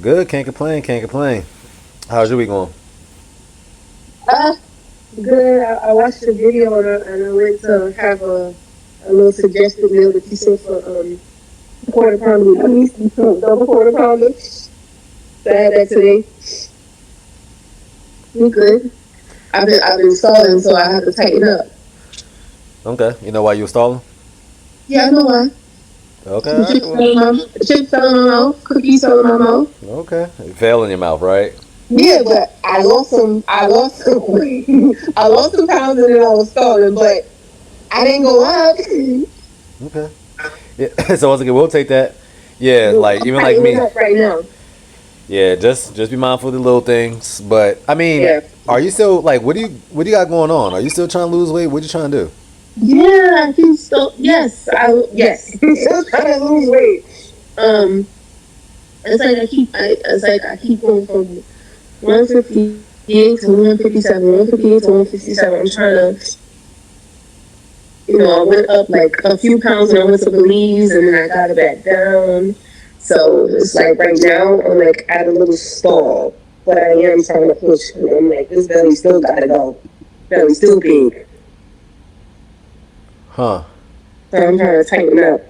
Good. Can't complain. Can't complain. How's your week going? Uh, Good. I watched the video and I went to have a little suggested meal that you sent for quarter pounder with beef, double quarter pounder. So I had that today. We good. I've been stalling, so I have to tighten up. Okay. You know why you were stalling? Yeah, I know why. Okay. The All right. chips Well, fell in the chips fell in my mouth. Cookies fell in my mouth. okay. It fell in your mouth, right? Yeah, but I lost some. I lost some. I lost some pounds and then I was stalling, but I didn't go up. Okay. Yeah. So once again, we'll take that. Yeah. Like I'm even like tightening me. up right now. Yeah. Just be mindful of the little things. But I mean, Yeah. are you still like what do you got going on? Are you still trying to lose weight? What you trying to do? Yeah, I can still. Yes, yes. I'm still trying to lose weight. Um, it's like I keep going from 158 to 157, 158 to 157. I'm trying to, I went up like a few pounds and I went to Belize and then I got it back down. So it's like right now I'm like at a little stall, but I am trying to push. And I'm like, this belly still gotta go. Belly still big. Huh? So I'm trying to tighten up.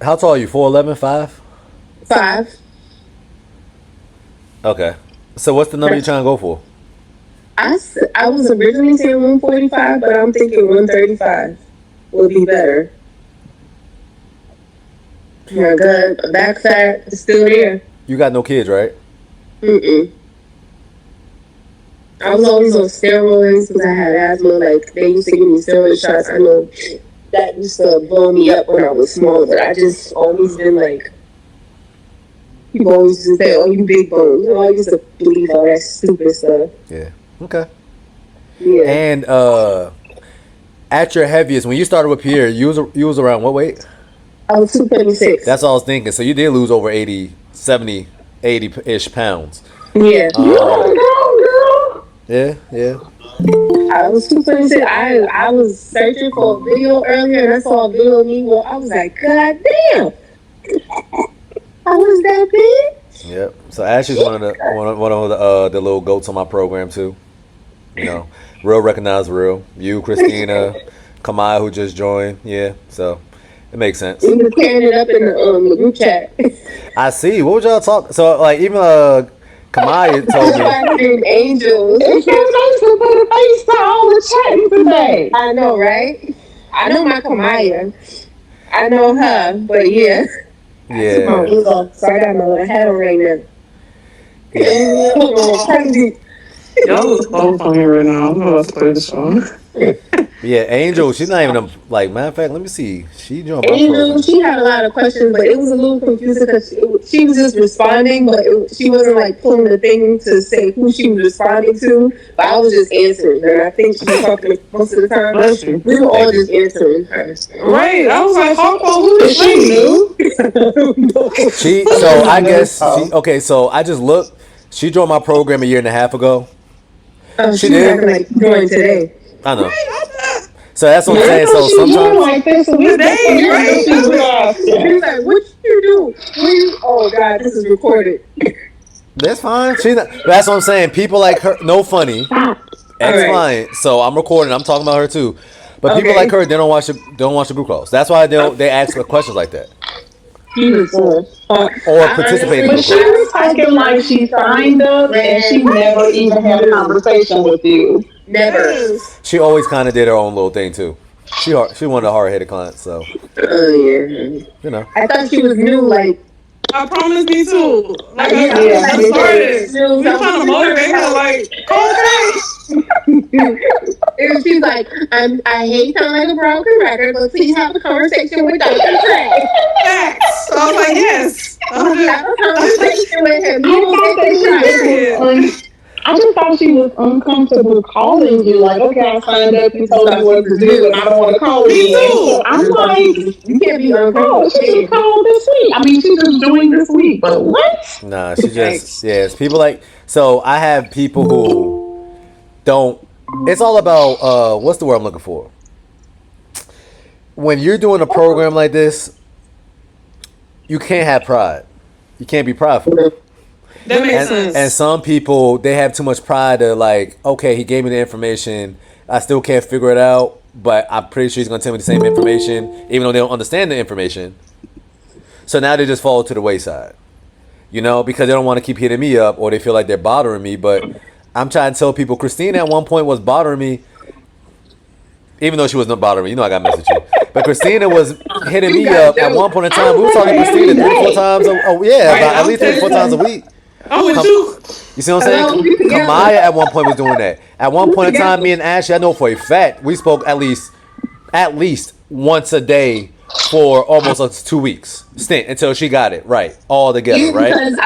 How tall are you? 4'11", 5? 5. Okay. So what's the number you're trying to go for? I was originally saying 145, but I'm thinking 135 would be better. My gut, back fat is still there. You got no kids, right? Mm-mm. I was always on steroids because I had asthma. Like, they used to give me steroid shots. I know that used to blow me up when I was small, but I just always been like, people always used to say, oh, you big bones. I used to believe all that stupid stuff. Yeah. Okay. Yeah. And at your heaviest, when you started with Pierre, you was around what weight? I was 226. That's all I was thinking. So you did lose over 80, 70, 80-ish pounds. Yeah. Yeah, yeah. I was 226. I was searching for a video earlier and I saw a video of me. Well, I was like, God damn. I was that big? Yep. So Ashley's one of the little goats on my program too. You know, real recognize real. You, Christina, Kamai who just joined. Yeah. So it makes sense. We were tearing it up in the group chat. I see. What would y'all talk? So like even Kamai told me. Named Angel. It's so nice to put a face to all the chatting today. I know, right? I know my Kamaya. I know her, but yeah. Yeah. So I got my little hat on right now. Crazy. Y'all look so funny right now. I'm about to play the song. Yeah, Angel, she's not even like matter of fact, let me see. She joined my Angel, program. she had a lot of questions, but it was a little confusing because she was just responding, but she wasn't like pulling the thing to say who she was responding to. But I was just answering her, and I think she was talking most of the time. Bless you. We were all just answering her. Right. I was like, how come who is she knew? So I guess okay, so I just looked. She joined my program a year and a half ago. She was acting like joined today. I know. Right, So that's what I'm saying. So she doing sometimes like this a week She right? was like, "What you do? Oh God, this is recorded." that's fine. That's what I'm saying. People like her, no funny, ex-client. So I'm recording. I'm talking about her too. But people like her, they don't watch the group calls. That's why they ask questions like that or participate in But group she calls. was talking like she signed up and she never even had a conversation with you. Never. She always kind of did her own little thing too. She one of the hard-headed clients. So Yeah. you know. I thought she was new. Like, I promise me too. Like yeah, I started. new. We were trying to motivate her like, okay. She's like, I hate sounding like a broken record, but please have a conversation with Dr. Trey. Facts. So I was like, yes. Have a conversation with him. He I will thought get this right. I just thought she was uncomfortable calling you. Like, okay, I signed up. You told me what to do, and I don't want to call you. So I'm like, You can't be oh, she just uncomfortable. called this week. I mean, she just joined this week. But what? Nah, she just it's people like so. I have people who don't. It's all about what's the word I'm looking for. When you're doing a program like this, you can't have pride. You can't be prideful. That makes sense. And some people, they have too much pride to like, okay, he gave me the information. I still can't figure it out, but I'm pretty sure he's going to tell me the same information, even though they don't understand the information. So now they just fall to the wayside, you know, because they don't want to keep hitting me up or they feel like they're bothering me. But I'm trying to tell people, Christine at one point was bothering me, even though she was not bothering me. You know, I got a message you. But Christina was hitting me up at one point in time. We were talking to Christina 3-4 times. At least 3-4 times a week. I'm with you. You see what I'm saying? Kamaya at one point was doing that. At one point in time, me and Ashley, I know for a fact, we spoke at least once a day for almost 2 weeks stint until she got it right all together, right? Because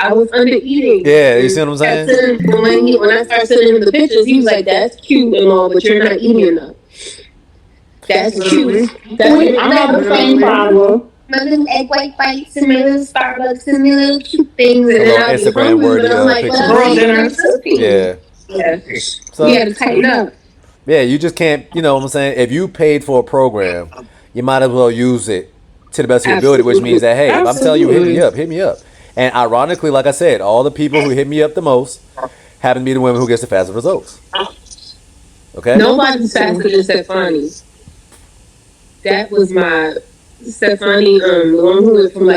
I was under eating. Yeah, you see what I'm saying? When I started sending him the pictures, he was like, "That's cute and all, but you're not eating enough." That's cute. I have the same problem. My little egg white bites and my little Starbucks and my little cute things, and then I'll be Instagram hungry, worthy but I'm like, pictures. well, I'm eating. Yeah. Yeah. So You gotta tighten up. yeah, you just can't. You know what I'm saying? If you paid for a program, you might as well use it to the best of your ability, which means that hey, if I'm telling you, hit me up. And ironically, like I said, all the people who hit me up the most happen to be the women who gets the fastest results. Okay. Nobody's faster than Stefani. That was my Stefani, the one who went from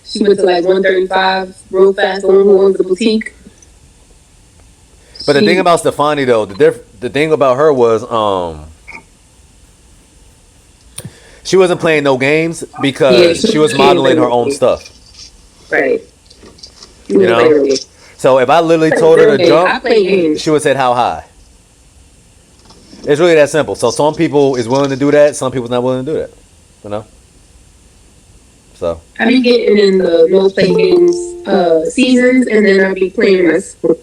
she went to 135 real fast, the one who owns the boutique. But the thing about Stefani though, the thing about her was she wasn't playing no games because she was modeling her own stuff. Right. You know? Literally. So if I literally told her to jump, she would have said how high. It's really that simple. So some people is willing to do that, some people's not willing to do that. You know? So I be getting in the no play games seasons, and then I'll be playing myself.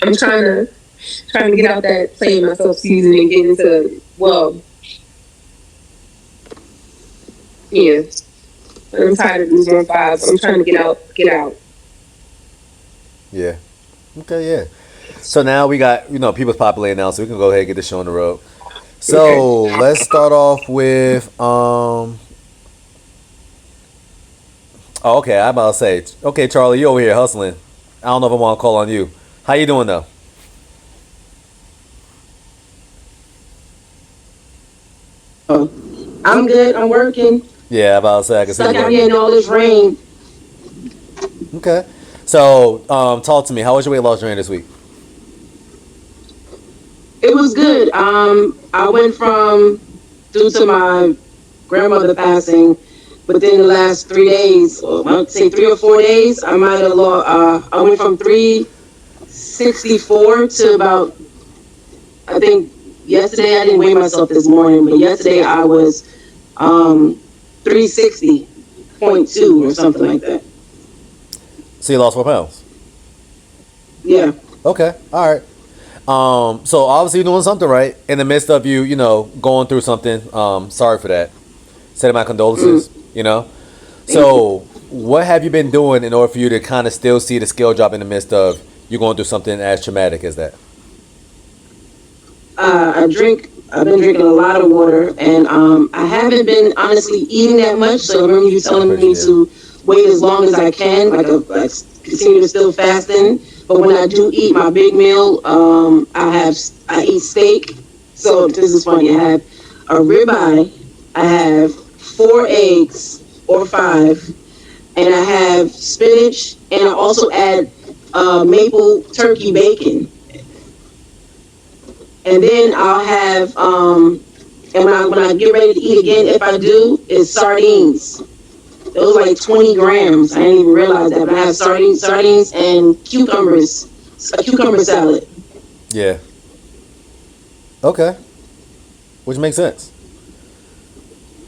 I'm trying to get out that playing myself season and get into yeah. I'm tired of losing on 5. So I'm trying to get out. yeah. Okay, yeah. So now we got, people's populating now, so we can go ahead and get this show on the road. So let's start off with Oh, okay, I'm about to say, okay, Charlie, you over here hustling. I don't know if I want to call on you. How you doing though? I'm good. I'm working. Yeah, I'm about to say I can see Stuck you out working. here in all this rain. Okay. So, talk to me. How was your weight loss journey this week? It was good. I went from, due to my grandmother passing, within the last 3 days, or I'd say 3 or 4 days, I might have lost. I went from 364 to about, I think yesterday, I didn't weigh myself this morning, but yesterday I was 360.2 or something like that. So you lost 4 pounds. Yeah. Okay. All right. So obviously you're doing something right in the midst of you going through something. Sorry for that. Sending my condolences. So what have you been doing in order for you to kind of still see the scale drop in the midst of you going through something as traumatic as that? I've been drinking a lot of water, and I haven't been honestly eating that much. So I remember you telling me to wait as long as I can, I continue to still fasting. But when I do eat my big meal, I eat steak. So this is funny. I have a ribeye. I have 4 eggs or 5, and I have spinach, and I also add maple turkey bacon. And then I'll have, and when I get ready to eat again, if I do, is sardines. Those are 20 grams. I didn't even realize that, but I have sardines and cucumbers, a cucumber salad. Yeah. Okay. Which makes sense.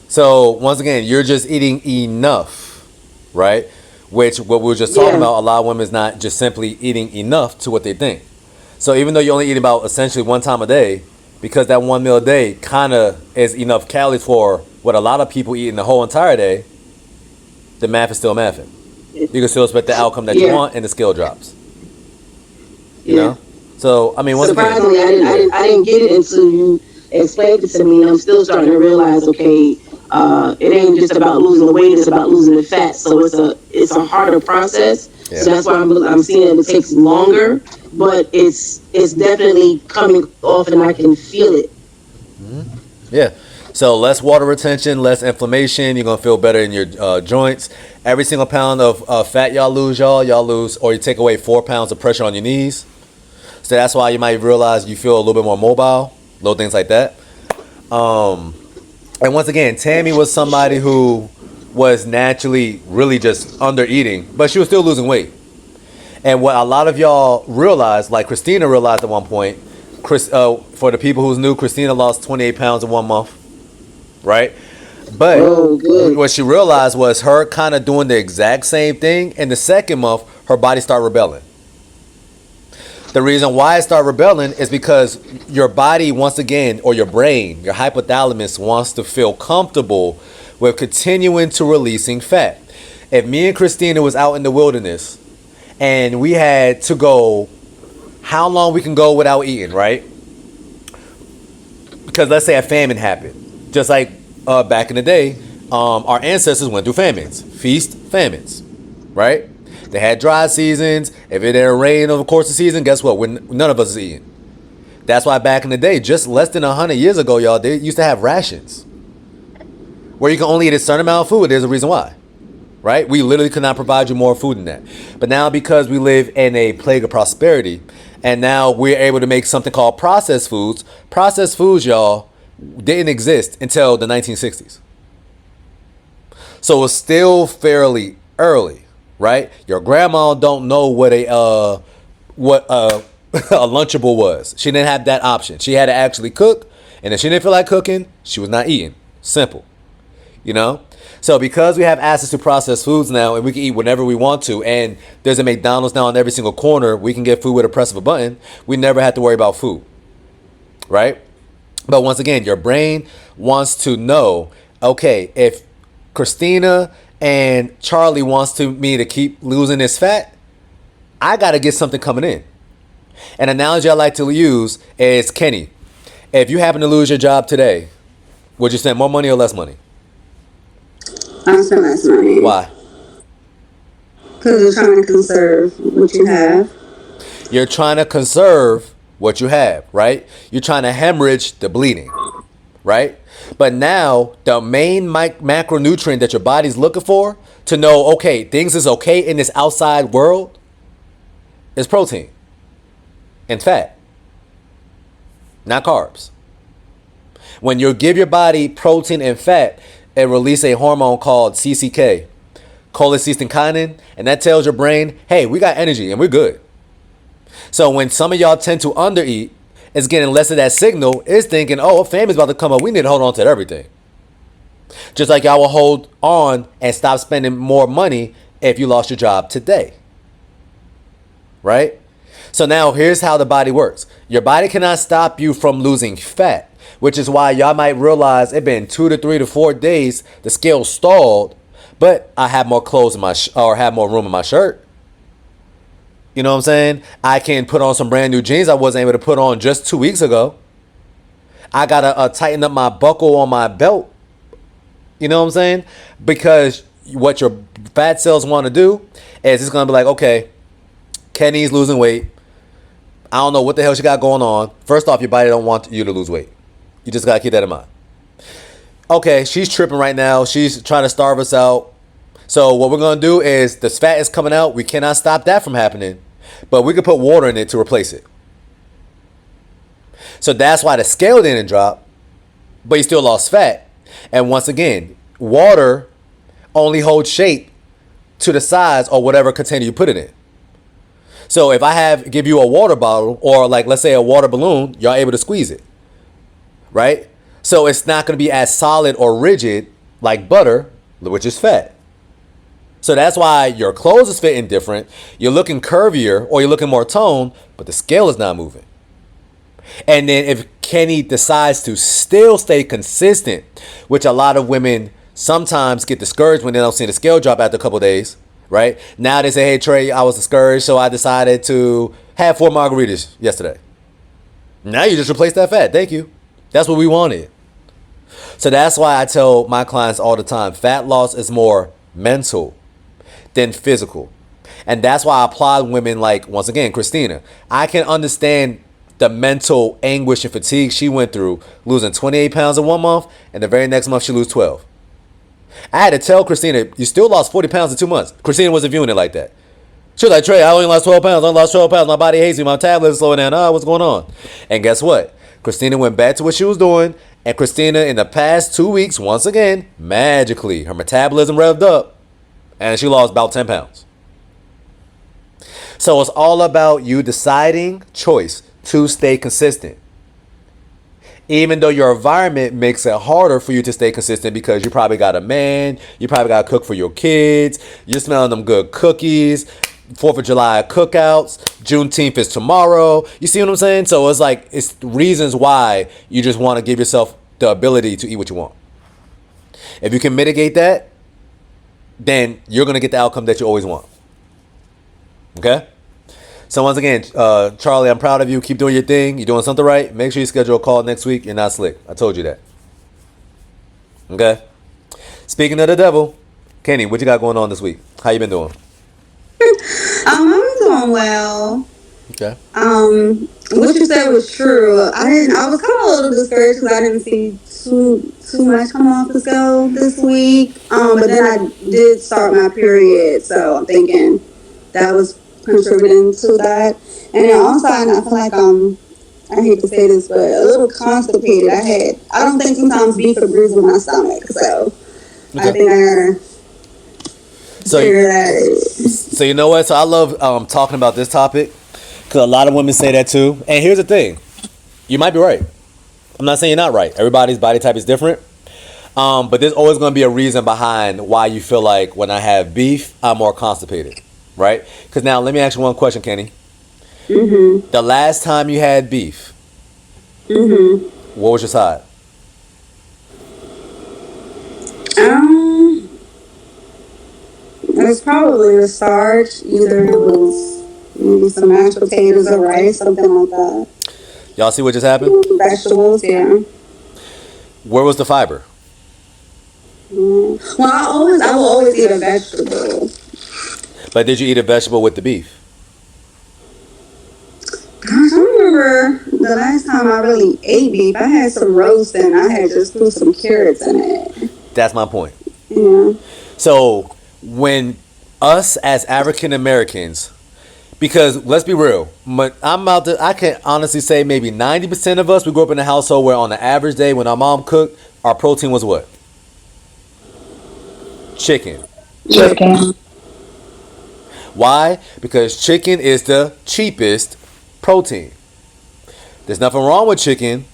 So once again, you're just eating enough, right? Which what we were just talking about, a lot of women is not just simply eating enough to what they think. So even though you only eat about essentially 1 time a day, because that 1 meal a day kind of is enough calories for what a lot of people eat in the whole entire day, the math is still mathing. You can still expect the outcome that you want, and the scale drops. You know? So I mean, once surprisingly, again, I didn't get it until you explained it to me, and I'm still starting to realize, okay, It ain't just about losing the weight; it's about losing the fat. So it's a harder process. Yeah. So that's why I'm seeing that it takes longer, but it's definitely coming off, and I can feel it. Yeah. So less water retention, less inflammation. You're gonna feel better in your joints. Every single pound of fat y'all lose, or you take away 4 pounds of pressure on your knees. So that's why you might realize you feel a little bit more mobile, little things like that. And once again, Tammy was somebody who was naturally really just under eating, but she was still losing weight. And what a lot of y'all realized, like Christina realized at one point, for the people who's new, Christina lost 28 pounds in 1 month, right? But what she realized was her kind of doing the exact same thing. In the second month, her body started rebelling. The reason why it started rebelling is because your body, once again, or your brain, your hypothalamus wants to feel comfortable with continuing to releasing fat. If me and Christina was out in the wilderness and we had to go how long we can go without eating, right? Because let's say a famine happened. Just like back in the day, our ancestors went through famines, famines, right? They had dry seasons. If it didn't rain over the course of the season, guess what? None of us is eating. That's why back in the day, just less than 100 years ago, y'all, they used to have rations where you can only eat a certain amount of food. There's a reason why, right? We literally could not provide you more food than that. But now because we live in a plague of prosperity, and now we're able to make something called processed foods. Processed foods, y'all, didn't exist until the 1960s. So it's still fairly early. Right, your grandma don't know what a Lunchable was. She didn't have that option. She had to actually cook, and if she didn't feel like cooking, she was not eating. Simple, you know. So because we have access to processed foods now, and we can eat whenever we want to, and there's a McDonald's now on every single corner, we can get food with a press of a button. We never have to worry about food, right? But once again, your brain wants to know, okay, if Christina and Charlie wants me to keep losing this fat, I got to get something coming in. An analogy I like to use is Kenny. If you happen to lose your job today, would you spend more money or less money? I spend less money. Why? Because you're trying to conserve what you have. You're trying to conserve what you have, right? You're trying to hemorrhage the bleeding, right? But now the main macronutrient that your body's looking for to know, okay, things is okay in this outside world is protein and fat, not carbs. When you give your body protein and fat, it releases a hormone called CCK, cholecystokinin, and that tells your brain, hey, we got energy and we're good. So when some of y'all tend to undereat, it's getting less of that signal. It's thinking, oh, a famine's about to come up. We need to hold on to everything. Just like y'all will hold on and stop spending more money if you lost your job today. Right? So now here's how the body works. Your body cannot stop you from losing fat, which is why y'all might realize it's been 2 to 3 to 4 days, the scale stalled, but I have more clothes in my or have more room in my shirt. You know what I'm saying? I can put on some brand new jeans I wasn't able to put on just 2 weeks ago. I got to tighten up my buckle on my belt. You know what I'm saying? Because what your fat cells want to do is it's going to be like, okay, Kenny's losing weight. I don't know what the hell she got going on. First off, your body don't want you to lose weight. You just got to keep that in mind. Okay, she's tripping right now. She's trying to starve us out. So what we're going to do is the fat is coming out. We cannot stop that from happening. But we could put water in it to replace it. So that's why the scale didn't drop, but you still lost fat. And once again, water only holds shape to the size or whatever container you put it in. So if I give you a water bottle or like let's say a water balloon, you're able to squeeze it, right? So it's not going to be as solid or rigid like butter, which is fat. So that's why your clothes is fitting different. You're looking curvier or you're looking more toned, but the scale is not moving. And then if Kenny decides to still stay consistent, which a lot of women sometimes get discouraged when they don't see the scale drop after a couple of days, right? Now they say, hey, Trey, I was discouraged, so I decided to have 4 margaritas yesterday. Now you just replace that fat. Thank you. That's what we wanted. So that's why I tell my clients all the time, fat loss is more mental than physical. And that's why I applaud women like, once again, Christina. I can understand the mental anguish and fatigue she went through, losing 28 pounds in 1 month, and the very next month she lose 12. I had to tell Christina, you still lost 40 pounds in 2 months. Christina wasn't viewing it like that. She was like, Trey, I only lost 12 pounds. I only lost 12 pounds. My body hates me. My tablet is slowing down. What's going on? And guess what? Christina went back to what she was doing. And Christina, in the past 2 weeks, once again, magically, her metabolism revved up. And she lost about 10 pounds. So it's all about you deciding choice to stay consistent. Even though your environment makes it harder for you to stay consistent because you probably got a man, you probably got to cook for your kids, you're smelling them good cookies, 4th of July cookouts, Juneteenth is tomorrow. You see what I'm saying? So it's like, it's reasons why you just want to give yourself the ability to eat what you want. If you can mitigate that, then you're going to get the outcome that you always want. Okay? So once again, Charlie, I'm proud of you. Keep doing your thing. You're doing something right. Make sure you schedule a call next week. You're not slick. I told you that. Okay? Speaking of the devil, Kenny, what you got going on this week? How you been doing? I'm doing well. Okay. What you said was true. I was kind of a little discouraged because I didn't see too much come off the scale this week. But then I did start my period, so I'm thinking that was contributing to that. And then also, I feel like I hate to say this, but a little constipated. I don't think sometimes beef agrees with my stomach, so I think I gotta. So you know what? So I love talking about this topic because a lot of women say that too. And here's the thing. You might be right. I'm not saying you're not right. Everybody's body type is different. But there's always going to be a reason behind why you feel like when I have beef, I'm more constipated. Right? Because now let me ask you one question, Kenny. Mm-hmm. The last time you had beef, what was your side? It was probably the starch. Either it was maybe some mashed potatoes or rice, something like that. Y'all see what just happened? Vegetables, yeah. Where was the fiber? Well, I will always eat a vegetable. But did you eat a vegetable with the beef? Gosh, I don't remember the last time I really ate beef. I had some roast and I had just threw some carrots in it. That's my point. Yeah. So when us as African Americans, because let's be real, I can honestly say maybe 90% of us, we grew up in a household where on the average day when our mom cooked, our protein was what? Chicken. Why? Because chicken is the cheapest protein. There's nothing wrong with chicken,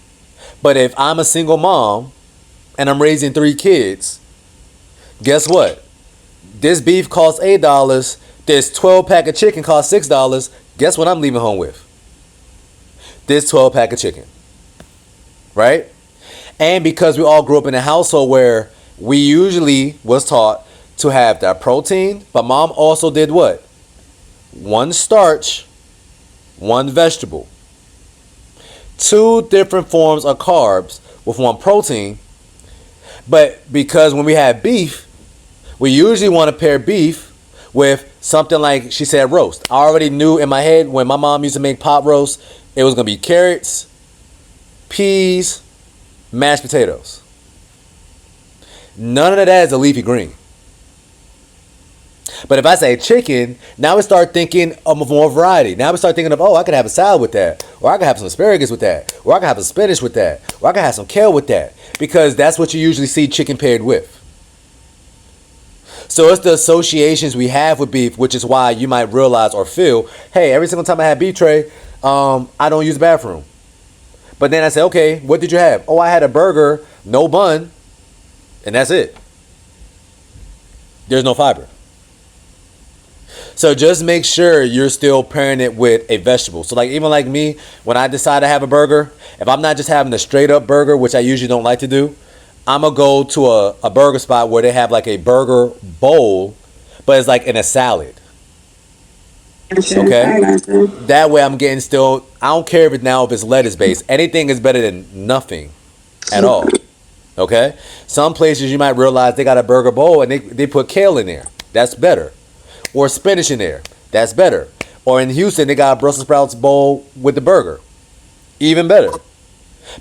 but if I'm a single mom and I'm raising 3 kids, guess what? This beef costs $8. This 12-pack of chicken costs $6. Guess what I'm leaving home with? This 12-pack of chicken. Right? And because we all grew up in a household where we usually was taught to have that protein, but mom also did what? 1 starch, 1 vegetable. 2 different forms of carbs with 1 protein. But because when we have beef, we usually want to pair beef with something like she said roast. I already knew in my head when my mom used to make pot roast, it was going to be carrots, peas, mashed potatoes. None of that is a leafy green. But if I say chicken, now we start thinking of more variety. Now we start thinking of, I could have a salad with that. Or I could have some asparagus with that. Or I could have some spinach with that. Or I could have some kale with that. Because that's what you usually see chicken paired with. So it's the associations we have with beef, which is why you might realize or feel, hey, every single time I have beef tray, I don't use the bathroom. But then I say, okay, what did you have? Oh, I had a burger, no bun, and that's it. There's no fiber. So just make sure you're still pairing it with a vegetable. So like even like me, when I decide to have a burger, if I'm not just having a straight up burger, which I usually don't like to do, I'm going to go to a burger spot where they have like a burger bowl, but it's like in a salad. Okay? That way I'm getting still, I don't care if it's lettuce based. Anything is better than nothing at all. Okay? Some places you might realize they got a burger bowl and they put kale in there. That's better. Or spinach in there. That's better. Or in Houston, they got a Brussels sprouts bowl with the burger. Even better.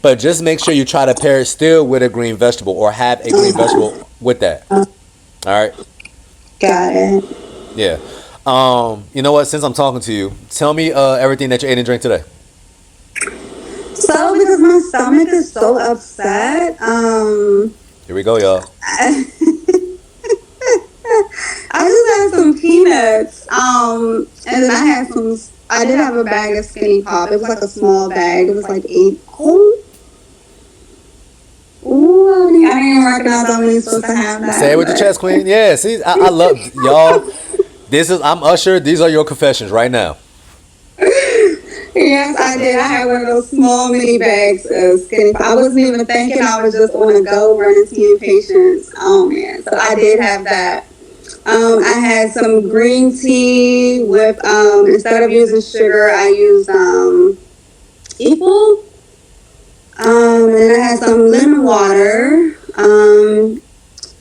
But just make sure you try to pair it still with a green vegetable or have a green vegetable with that. All right? Got it. Yeah. You know what? Since I'm talking to you, tell me everything that you ate and drank today. So because my stomach is so upset, Here we go, y'all. I just had some peanuts, and then I did have a bag of Skinny Pop. It was like a small bag. It was like 8. Ooh, I didn't even recognize how many supposed to have that. Say it with your chest, queen. Yeah, see, I love y'all. I'm Usher. These are your confessions right now. Yes, I did. I had one of those small mini bags of Skinny Pop. I wasn't even thinking. I was just on a go running to your patients. Oh man, so I did have that. I had some green tea with instead of using sugar, I used equal. And I had some lemon water. And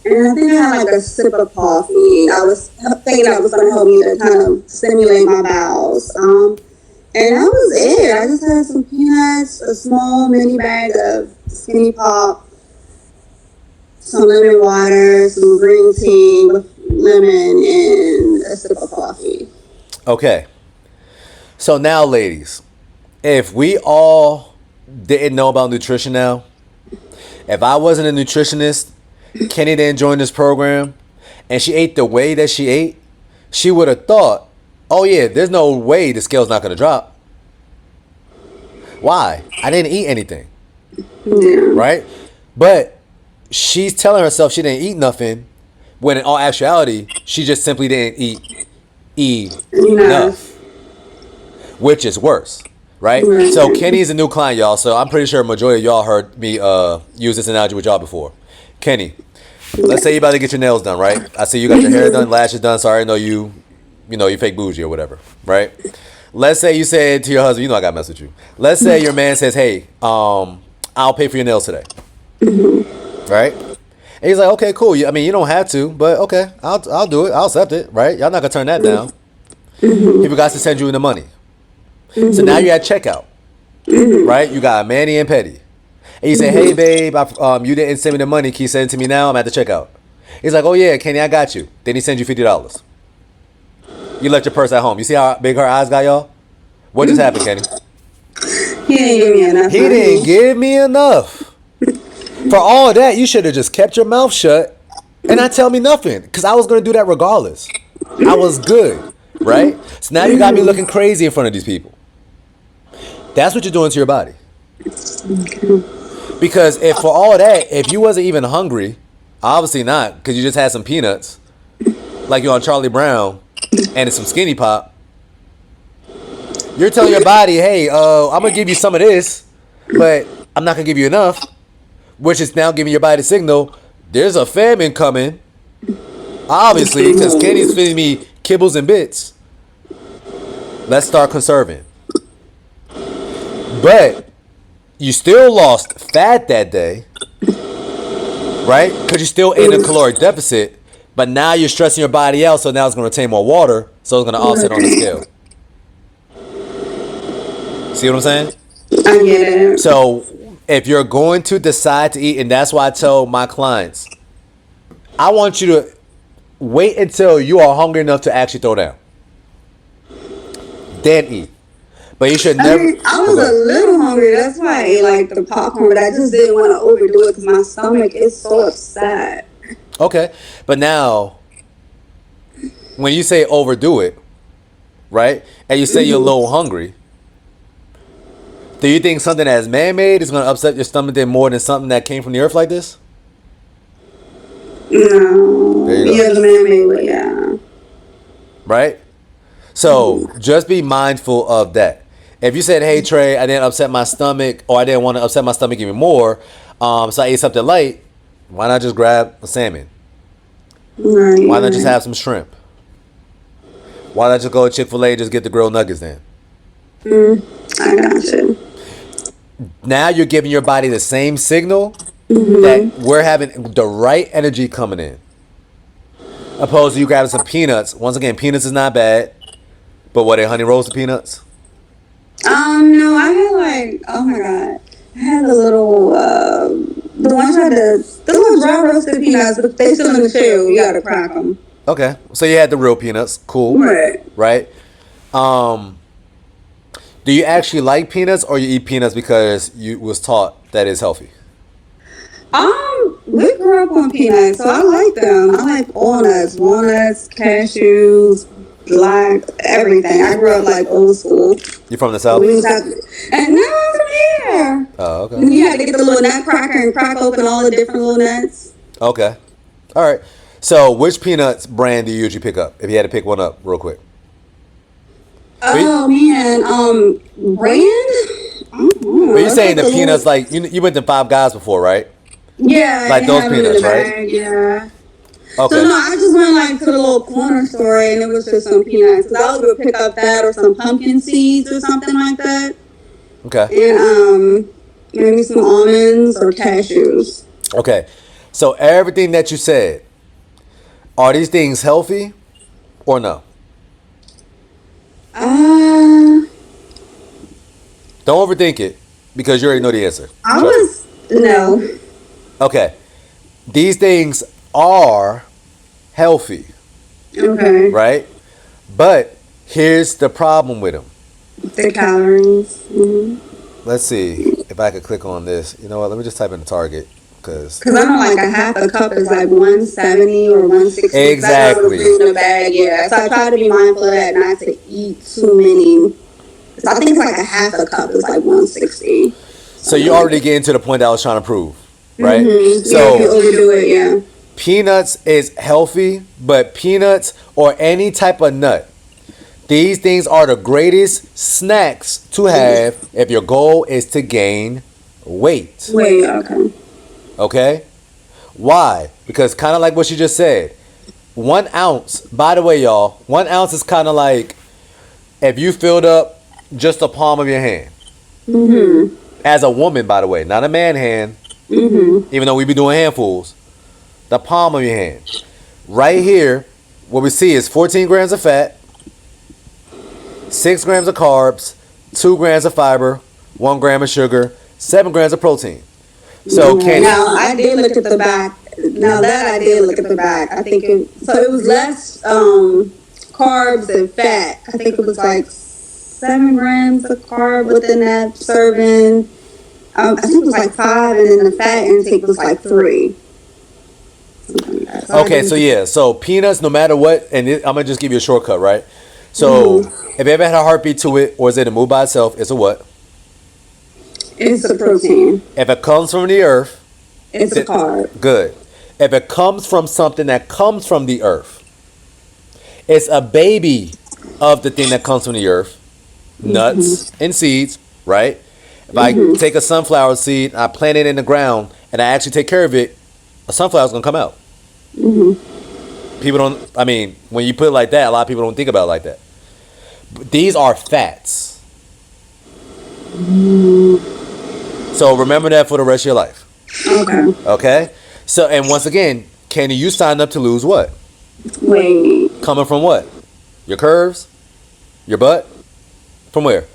I think I had like a sip of coffee. I was thinking that was going to help me to kind of stimulate my bowels. And that was it. I just had some peanuts, a small mini bag of Skinny Pop, some lemon water, some green tea with lemon, and a sip of coffee. Okay. So now, ladies, if we all didn't know about nutrition now, if I wasn't a nutritionist, Kenny didn't join this program, and she ate the way that she ate, she would have thought, oh yeah, there's no way the scale's not going to drop. Why? I didn't eat anything. Yeah. Right? But she's telling herself she didn't eat nothing, when in all actuality, she just simply didn't eat enough. Which is worse. Right? So Kenny's a new client, y'all. So I'm pretty sure a majority of y'all heard me use this analogy with y'all before. Kenny, let's say you about to get your nails done, right? I see you got your hair done, lashes done. Sorry, I know you fake bougie or whatever, right? Let's say you said to your husband, I got to mess with you. Let's say your man says, hey, I'll pay for your nails today. Right? And he's like, okay, cool. You don't have to, but okay, I'll do it. I'll accept it, right? Y'all not going to turn that down. He forgot to send you the money. So now you're at checkout, right? You got Manny and Petty. And you say, hey, babe, you didn't send me the money. Can you send it to me now? I'm at the checkout. He's like, oh, yeah, Kenny, I got you. Then he sends you $50. You left your purse at home. You see how big her eyes got, y'all? What just happened, Kenny? He didn't give me enough. He didn't give me enough. For all that, you should have just kept your mouth shut and not tell me nothing, because I was going to do that regardless. I was good, right? So now you got me looking crazy in front of these people. That's what you're doing to your body. Because if for all that, if you wasn't even hungry, obviously not, because you just had some peanuts, like you're on Charlie Brown, and it's some Skinny Pop, you're telling your body, hey, I'm going to give you some of this, but I'm not going to give you enough, which is now giving your body the signal, there's a famine coming, obviously, because Kenny's feeding me kibbles and bits. Let's start conserving. But you still lost fat that day, right? Because you still ate a caloric deficit, but now you're stressing your body out, so now it's going to retain more water, so it's going to offset on the scale. See what I'm saying? I get it. So if you're going to decide to eat, and that's why I tell my clients, I want you to wait until you are hungry enough to actually throw down. Then eat. But you should never. I was a little hungry. That's why I ate like the popcorn, but I just didn't want to overdo it because my stomach is so upset. Okay. But now, when you say overdo it, right? And you say you're a little hungry, do you think something that's man-made is going to upset your stomach more than something that came from the earth like this? No. There you go. Yeah, the man-made, yeah. Right? So just be mindful of that. If you said, hey, Trey, I didn't upset my stomach, or I didn't want to upset my stomach even more, so I ate something light, why not just grab a salmon? Right. Why not just have some shrimp? Why not just go to Chick-fil-A and just get the grilled nuggets then? I got you. Now you're giving your body the same signal that we're having the right energy coming in. Opposed to you grabbing some peanuts. Once again, peanuts is not bad. But what, they honey roasted peanuts? No, I had like, oh my god, I had the little, the ones that the little dry roasted peanuts, but they still in the shell. You gotta crack them. Okay, so you had the real peanuts. Cool. Right. Do you actually like peanuts, or you eat peanuts because you was taught that it's healthy? We grew up on peanuts, so I like them. I like walnuts, cashews, black, everything. I grew up like old school. You from the South? And now I'm from here. Oh, okay. You had to get the little nut cracker and crack open all the different little nuts. Okay. All right. So, which peanuts brand do you usually pick up? If you had to pick one up real quick. Oh, man. Brand? Are you saying the peanuts, like, you went to Five Guys before, right? Yeah. Like those peanuts, right? Yeah. Okay. So, no, I just went, like, to the little corner store, and it was just some peanuts. Because I was going to pick up that or some pumpkin seeds or something like that. Okay. And, maybe some almonds or cashews. Okay. So, everything that you said, are these things healthy or no? Don't overthink it, because you already know the answer. No. Okay. These things are healthy. Okay. Right? But here's the problem with them. The calories. Mm-hmm. Let's see if I could click on this. You know what? Let me just type in the Target. Because I know like a half a cup is like 170 or 160. Exactly. In a bag, yeah. So I try to be mindful of that, not to eat too many. So I think it's like a half a cup is like 160. So you already get into the point that I was trying to prove, right? Mm-hmm. So yeah, if you overdo it, yeah. Peanuts is healthy, but peanuts or any type of nut, these things are the greatest snacks to have if your goal is to gain weight. Okay. Okay? Why? Because kind of like what you just said, 1 ounce, by the way, y'all, 1 ounce is kind of like if you filled up just the palm of your hand. Mm-hmm. As a woman, by the way, not a man hand, even though we be doing handfuls, the palm of your hand. Right here, what we see is 14 grams of fat, 6 grams of carbs, 2 grams of fiber, 1 gram of sugar, 7 grams of protein. So Now I did look at the back. Now that I did look at the back, I think it was less carbs and fat. I think it was like 7 grams of carb within that serving. I think it was like 5, and then the fat intake was like 3. Okay, so yeah, so peanuts, no matter what, and I'm gonna just give you a shortcut, right? So if you ever had a heartbeat to it, or is it a move by itself? It's a what? It's a protein. If it comes from the earth, it's a carb. Good. If it comes from something that comes from the earth, it's a baby of the thing that comes from the earth, nuts and seeds, right? If I take a sunflower seed, I plant it in the ground, and I actually take care of it, a sunflower's gonna come out. People don't, I mean, when you put it like that, a lot of people don't think about it like that. But these are fats. So remember that for the rest of your life. Okay? So, and once again, Kenny, you signed up to lose what? Weight. Coming from what? Your curves? Your butt? From where?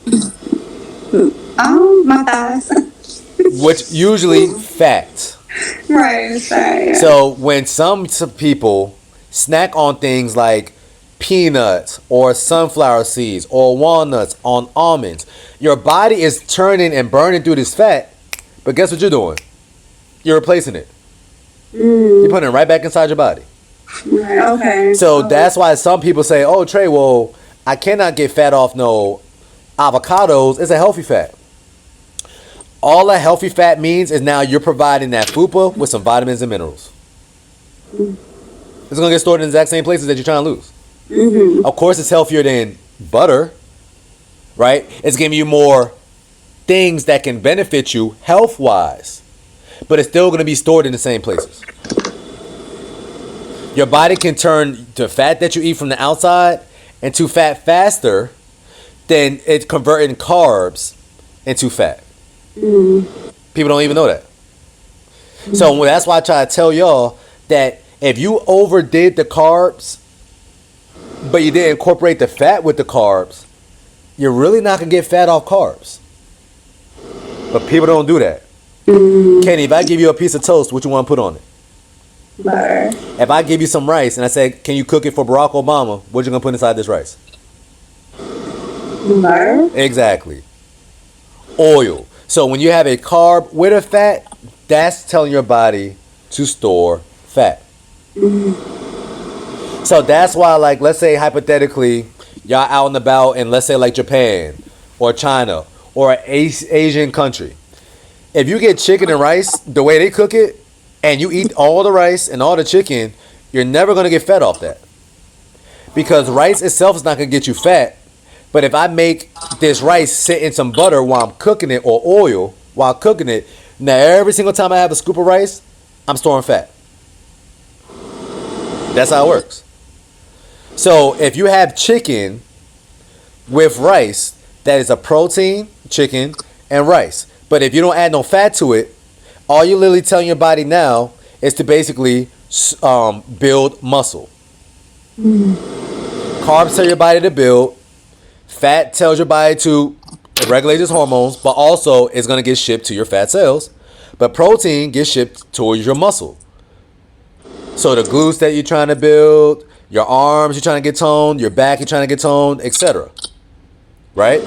My thighs. Which usually fat. Right, sorry. Yeah. So when some people snack on things like peanuts or sunflower seeds or walnuts on almonds, your body is turning and burning through this fat, but guess what you're doing? You're replacing it. You're putting it right back inside your body. Right, okay. So that's why some people say, oh, Trey, well, I cannot get fat off no avocados. It's a healthy fat. All a healthy fat means is now you're providing that fupa with some vitamins and minerals. It's going to get stored in the exact same places that you're trying to lose. Of course, it's healthier than butter, right? It's giving you more things that can benefit you health-wise, but it's still going to be stored in the same places. Your body can turn to fat that you eat from the outside into fat faster than it's converting carbs into fat. People don't even know that. So that's why I try to tell y'all that if you overdid the carbs, but you didn't incorporate the fat with the carbs, you're really not gonna get fat off carbs. But people don't do that. Kenny, if I give you a piece of toast, what you want to put on it? Butter. If I give you some rice and I say, can you cook it for Barack Obama? What you gonna put inside this rice? Butter. Exactly. Oil. So when you have a carb with a fat, that's telling your body to store fat. So that's why, like, let's say hypothetically, y'all out and about in, let's say, like Japan or China or an Asian country. If you get chicken and rice the way they cook it, and you eat all the rice and all the chicken, you're never going to get fat off that. Because rice itself is not going to get you fat. But if I make this rice sit in some butter while I'm cooking it, or oil while cooking it, now every single time I have a scoop of rice, I'm storing fat. That's how it works. So if you have chicken with rice, that is a protein, chicken, and rice. But if you don't add no fat to it, all you're literally telling your body now is to basically build muscle. Carbs tell your body to build. Fat tells your body to regulate its hormones, but also it's going to get shipped to your fat cells. But protein gets shipped towards your muscle. So the glutes that you're trying to build, your arms you're trying to get toned, your back you're trying to get toned, etc. Right?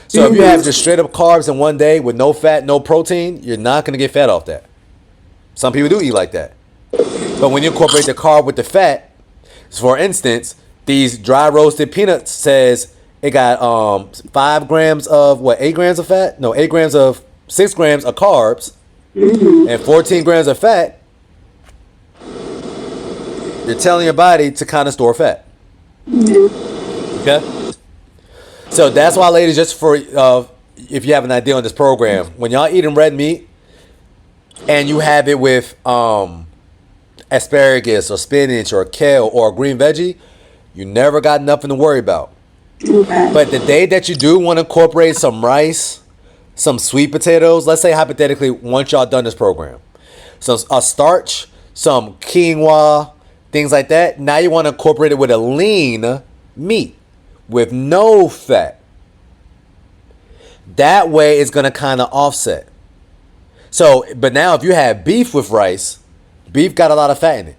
So if you have just straight up carbs in one day with no fat, no protein, you're not going to get fat off that. Some people do eat like that. But when you incorporate the carb with the fat, for instance, these dry roasted peanuts says it got 5 grams of 8 grams of fat? No, 6 grams of carbs and 14 grams of fat. You're telling your body to kind of store fat. Okay? So that's why, ladies, just for if you have an idea on this program, when y'all eating red meat and you have it with asparagus or spinach or kale or a green veggie, you never got nothing to worry about. Okay. But the day that you do want to incorporate some rice, some sweet potatoes, let's say hypothetically, once y'all done this program, so a starch, some quinoa, things like that, now you want to incorporate it with a lean meat with no fat. That way it's going to kind of offset. So, but now if you have beef with rice, beef got a lot of fat in it.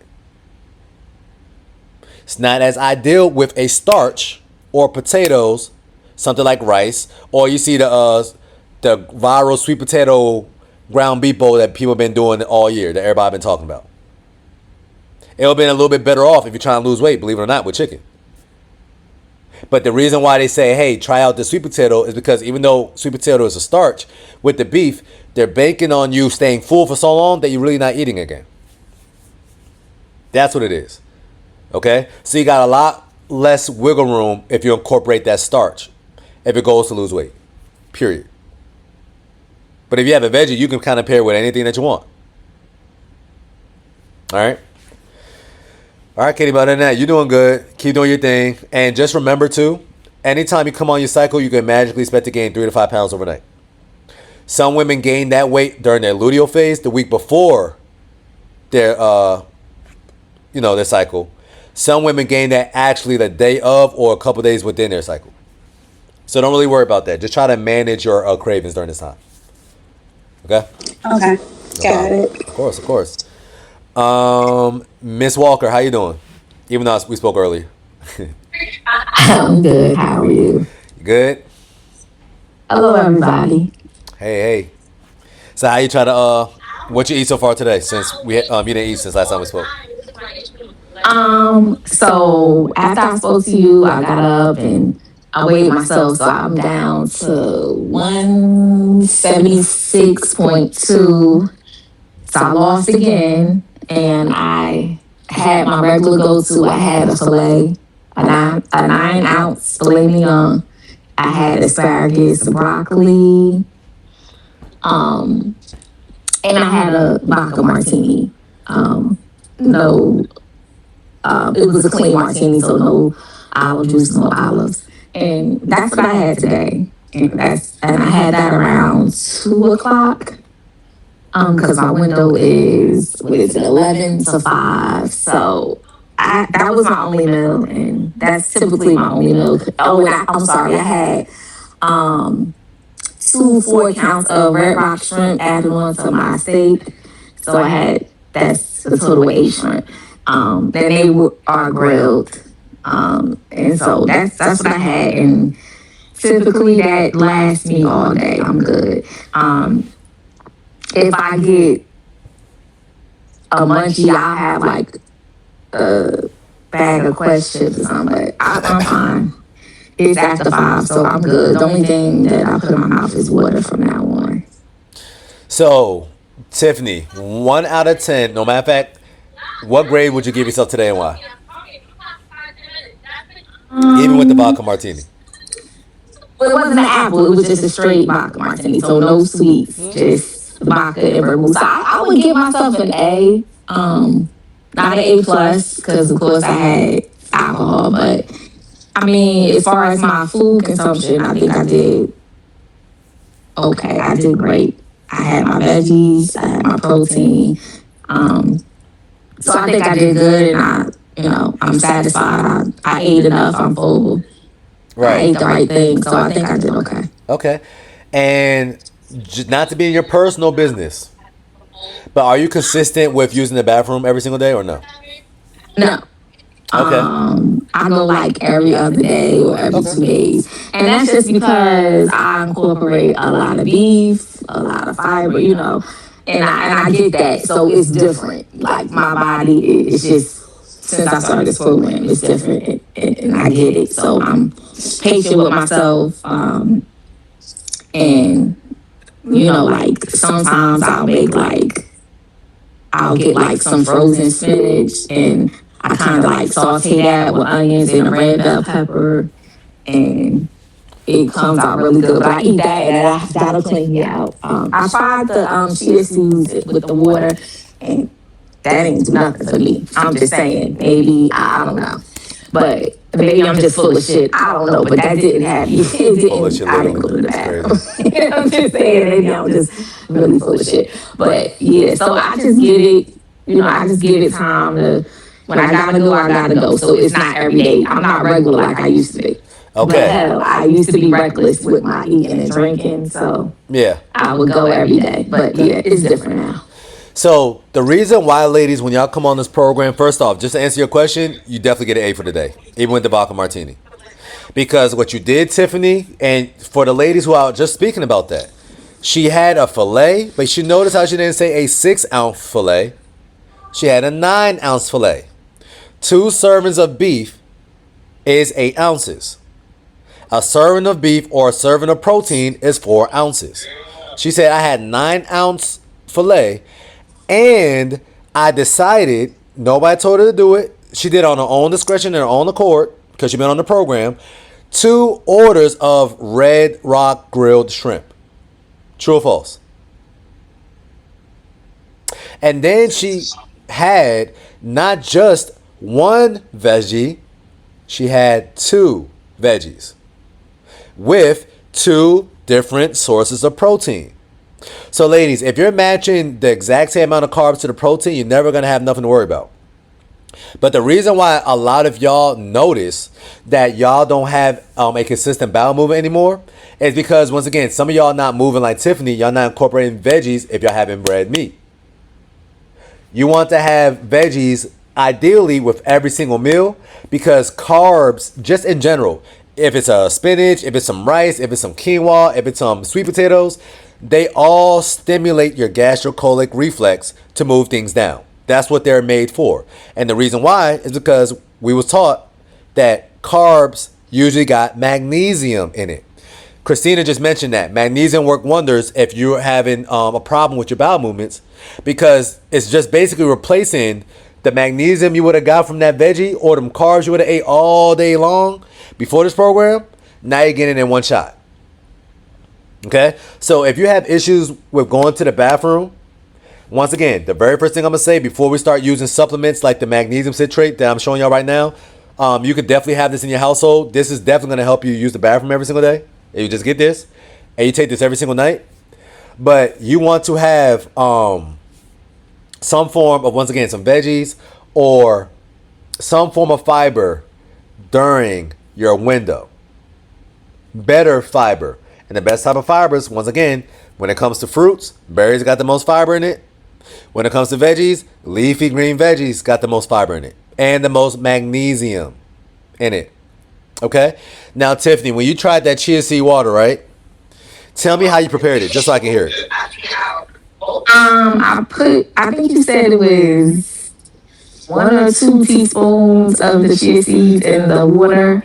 It's not as ideal with a starch or potatoes, something like rice, or you see the viral sweet potato ground beef bowl that people have been doing all year, that everybody been talking about. It would have been a little bit better off if you're trying to lose weight, believe it or not, with chicken. But the reason why they say, hey, try out the sweet potato is because even though sweet potato is a starch, with the beef, they're banking on you staying full for so long that you're really not eating again. That's what it is. Okay? So you got a lot less wiggle room if you incorporate that starch, if it goes to lose weight. Period. But if you have a veggie, you can kind of pair it with anything that you want. All right? All right, Katie, but other than that, you're doing good. Keep doing your thing. And just remember, too, anytime you come on your cycle, you can magically expect to gain 3 to 5 pounds overnight. Some women gain that weight during their luteal phase the week before their, their cycle. Some women gain that actually the day of or a couple days within their cycle. So don't really worry about that. Just try to manage your cravings during this time. Okay? Okay. Got it. Of course. Miss Walker, how you doing? Even though we spoke earlier. I'm good. How are you? You good? Hello, everybody. Hey. So how you try to what you eat so far today? Since you didn't eat since last time we spoke. So after I spoke to you, I got up and I weighed myself, so I'm down to 176.2. So I lost again, and I had my regular go-to. I had a filet, a 9-ounce filet mignon. I had asparagus, broccoli, and I had a vodka martini. It was a clean martini, so no olive juice, no olives. And that's what I had today. And I had that around 2 o'clock. Because my window is, what is it, 11 to 5. So that was my only meal, and that's typically my only meal. Oh, and I'm sorry, I had 4 counts of red rock shrimp added on to my steak. So I had, that's a total of 8 shrimp. Then they are grilled. And so that's what I had. And typically that lasts me all day. I'm good. If I get a munchie, I'll have like a bag of Quest chips or something, but I'm fine. It's after 5, so I'm good. The only thing that I put in my mouth is water from now on. So, Tiffany, 1 out of 10, no matter of fact, what grade would you give yourself today and why? Even with the vodka martini. Well, it wasn't an apple, it was just a straight vodka martini, so no sweets, just vodka and vermouth. So I would give myself an A, not an A plus, because of course I had alcohol, but I mean, as far as my food consumption, I think I did okay. I did great. I had my veggies, I had my protein. So I think I did good, and I'm satisfied. I ate enough. I'm full. Right. I ate the right thing, so I think I did okay. Okay. And not to be in your personal business, but are you consistent with using the bathroom every single day or no? No. Okay. I go like every other day or every 2 days. And that's just because I incorporate a lot of beef, a lot of fiber, and I get that. So it's different. Like my body is just, since I started this program, it's different and I get it. So I'm patient with myself. And, like sometimes I'll get like some frozen spinach and I kind of like saute that with onions and a red bell pepper, and it comes out really good. But I eat that and that'll clean me out. I tried the chia seeds with the water, and that ain't do nothing for me. I'm just saying, maybe, I don't know. But maybe I'm just full of shit. I don't know, but that didn't happen. It didn't. I didn't go to the bathroom. I'm just saying, maybe I'm just really full of shit. But yeah, so I just give it, I just give it time to, when I gotta go, I gotta go. So it's not every day. I'm not regular like I used to be. Okay. But hell, I used to be reckless with my eating and drinking, so yeah, I would go every day. But yeah, it's different now. So the reason why, ladies, when y'all come on this program, first off, just to answer your question, you definitely get an A for the day, even with the vodka martini. Because what you did, Tiffany, and for the ladies who are just speaking about that, she had a filet, but she noticed how she didn't say a 6-ounce filet. She had a 9-ounce filet. 2 servings of beef is 8 ounces. A serving of beef or a serving of protein is 4 ounces. She said, I had 9-ounce filet, and I decided, nobody told her to do it. She did it on her own discretion and her own accord, because she's been on the program, 2 orders of Red Rock grilled shrimp. True or false? And then she had not just 1 veggie, she had 2 veggies with 2 different sources of protein. So ladies, if you're matching the exact same amount of carbs to the protein, you're never going to have nothing to worry about. But the reason why a lot of y'all notice that y'all don't have a consistent bowel movement anymore is because, once again, some of y'all not moving like Tiffany. Y'all not incorporating veggies if y'all having red meat. You want to have veggies ideally with every single meal, because carbs, just in general, if it's a spinach, if it's some rice, if it's some quinoa, if it's some sweet potatoes, they all stimulate your gastrocolic reflex to move things down. That's what they're made for. And the reason why is because we was taught that carbs usually got magnesium in it. Christina just mentioned that magnesium work wonders if you're having a problem with your bowel movements, because it's just basically replacing the magnesium you would have got from that veggie or them carbs you would have ate all day long before this program. Now you're getting it in one shot. Okay, so if you have issues with going to the bathroom, once again, the very first thing I'm going to say before we start using supplements like the magnesium citrate that I'm showing y'all right now, you could definitely have this in your household. This is definitely going to help you use the bathroom every single day. If you just get this and you take this every single night. but you want to have some form of, once again, some veggies or some form of fiber during your window. Better fiber. And the best type of fibers, once again, when it comes to fruits, berries got the most fiber in it. When it comes to veggies, leafy green veggies got the most fiber in it. And the most magnesium in it. Okay? Now, Tiffany, when you tried that chia seed water, right? Tell me how you prepared it, just so I can hear it. I think you said it was 1 or 2 teaspoons of the chia seeds in the water,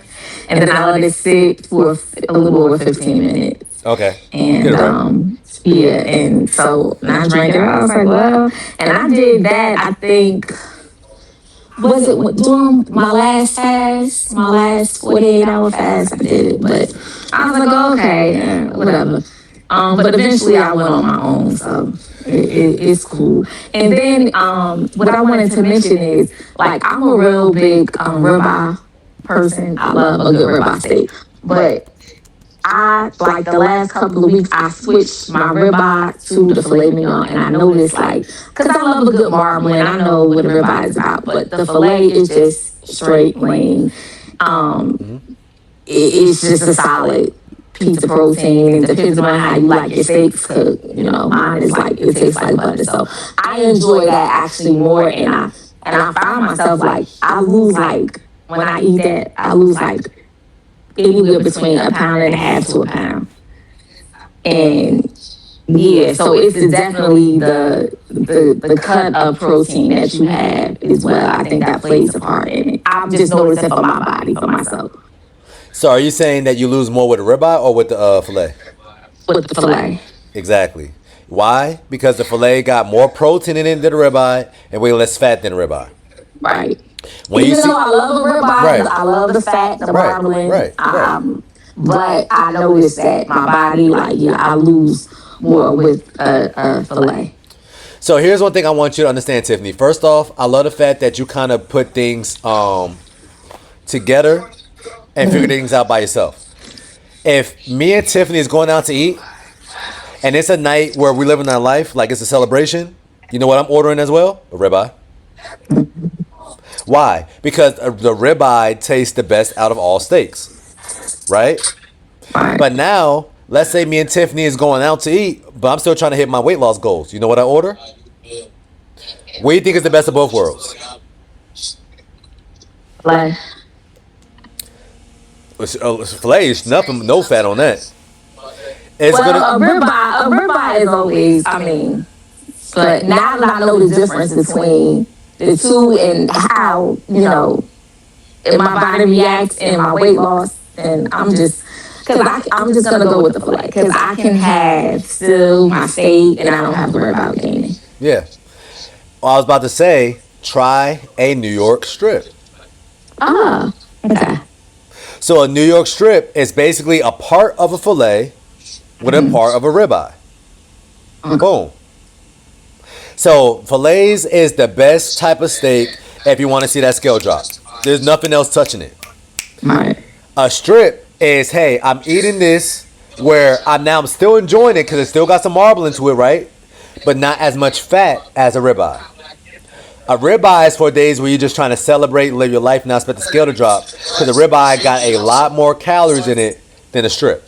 and then I let it sit for a little over 15 minutes. Okay. And yeah, and so when I drank it, I was like, well, and I did that, I think, was it during my last fast, my last 48-hour fast, I did it, but I was like, oh, okay, whatever. But eventually I went on my own, so it's cool. And then what I wanted to mention is, like, I'm a real big ribeye person. I love a good ribeye steak, but I, like, the last couple of weeks, I switched my ribeye to the filet mignon, and I noticed, like, because I love a good marbling, I know what a ribeye is about, but the filet is just straight plain. It's just a solid piece of protein. It depends on how you like your steaks cooked. You know, mine is like, it tastes like butter. So I enjoy that actually more, and I find myself, like, I lose, like, when I eat that, I lose, like, anywhere between 1.5 pounds to a pound. And yeah, so it's definitely the cut of protein that you have as well. I think that plays a part in it. I'm just noticing for my body, for myself. So are you saying that you lose more with the ribeye or with the filet? With the filet. Exactly. Why? Because the filet got more protein in it than the ribeye and way less fat than the ribeye. Right. When Even though I love the ribeye, right. I love the fat, the marbling. Right. But I noticed that my body, like, I lose more with a filet. So here's one thing I want you to understand, Tiffany. First off, I love the fact that you kind of put things together and figure things out by yourself. If me and Tiffany is going out to eat, and it's a night where we're living our life, like it's a celebration, you know what I'm ordering as well? A ribeye. Why? Because the ribeye tastes the best out of all steaks, right? But now, let's say me and Tiffany is going out to eat, but I'm still trying to hit my weight loss goals. You know what I order? What do you think is the best of both worlds? Filet. Filet is nothing, no fat on that. A ribeye is always, I mean, but now that I know the difference between the two and how, if my body reacts and my weight loss, and I'm just gonna go with the filet, because I can have still my steak and I don't have to worry about gaining. Yeah. Well, I was about to say, try a New York strip. Ah, okay. So a New York strip is basically a part of a filet with a part of a ribeye. Boom. So fillets is the best type of steak if you want to see that scale drop. There's nothing else touching it. Right. A strip is, hey, I'm eating this where I'm still enjoying it because it still got some marbling to it, right? But not as much fat as a ribeye. A ribeye is for days where you're just trying to celebrate and live your life, not expect the scale to drop, because the ribeye got a lot more calories in it than a strip.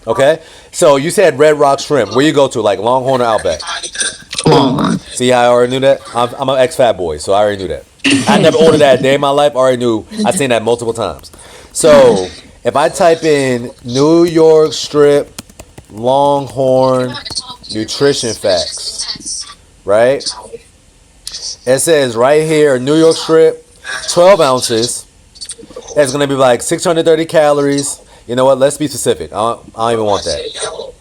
Okay? So you said Red Rock Shrimp. Where you go to, like Longhorn or Outback? Longhorn. See how I already knew that? I'm an ex-fat boy, so I already knew that. I never ordered that a day in my life. I already knew. I've seen that multiple times. So if I type in New York Strip Longhorn nutrition facts, right? It says right here, New York Strip, 12 ounces. It's going to be like 630 calories. You know what? Let's be specific. I don't even want that.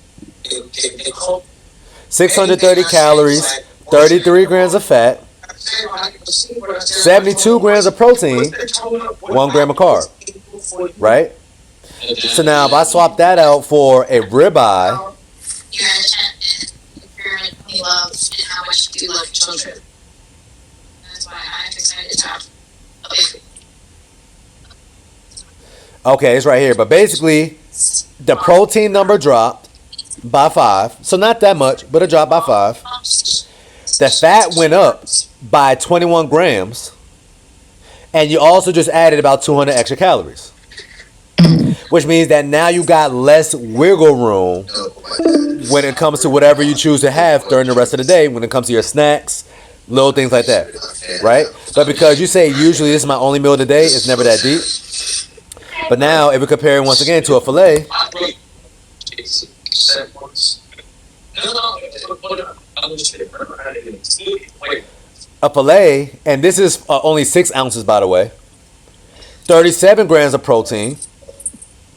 630 calories, 33 grams of fat, 72 grams of protein, 1 gram of carb. Right? So now if I swap that out for a ribeye. He loves and how much you love children. That's why I'm excited to have a baby. Okay, it's right here. But basically, the protein number dropped, by 5. So not that much, but a drop by 5. The fat went up by 21 grams. And you also just added about 200 extra calories. Which means that now you got less wiggle room when it comes to whatever you choose to have during the rest of the day, when it comes to your snacks, little things like that, right? But because you say usually this is my only meal of the day, it's never that deep. But now if we're comparing once again to a filet, and this is only 6 ounces, by the way, 37 grams of protein,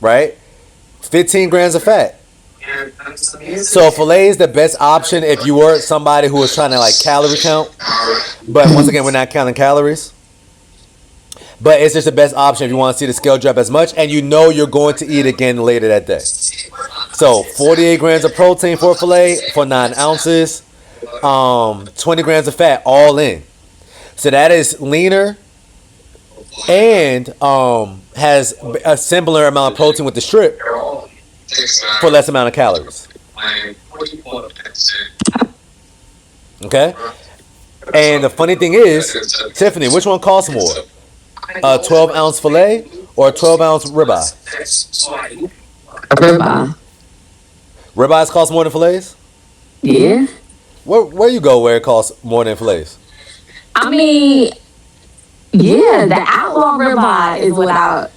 right? 15 grams of fat. So filet is the best option if you were somebody who was trying to like calorie count. But once again, we're not counting calories. But it's just the best option if you want to see the scale drop as much and you know you're going to eat again later that day. So 48 grams of protein for a filet for 9 ounces. 20 grams of fat all in. So that is leaner and has a similar amount of protein with the strip for less amount of calories. Okay? And the funny thing is, Tiffany, which one costs more? A 12-ounce filet or a 12-ounce ribeye? Ribeye. Ribeyes cost more than fillets? Yeah. Where you go where it costs more than fillets? I mean, yeah, the outlaw ribeye is without.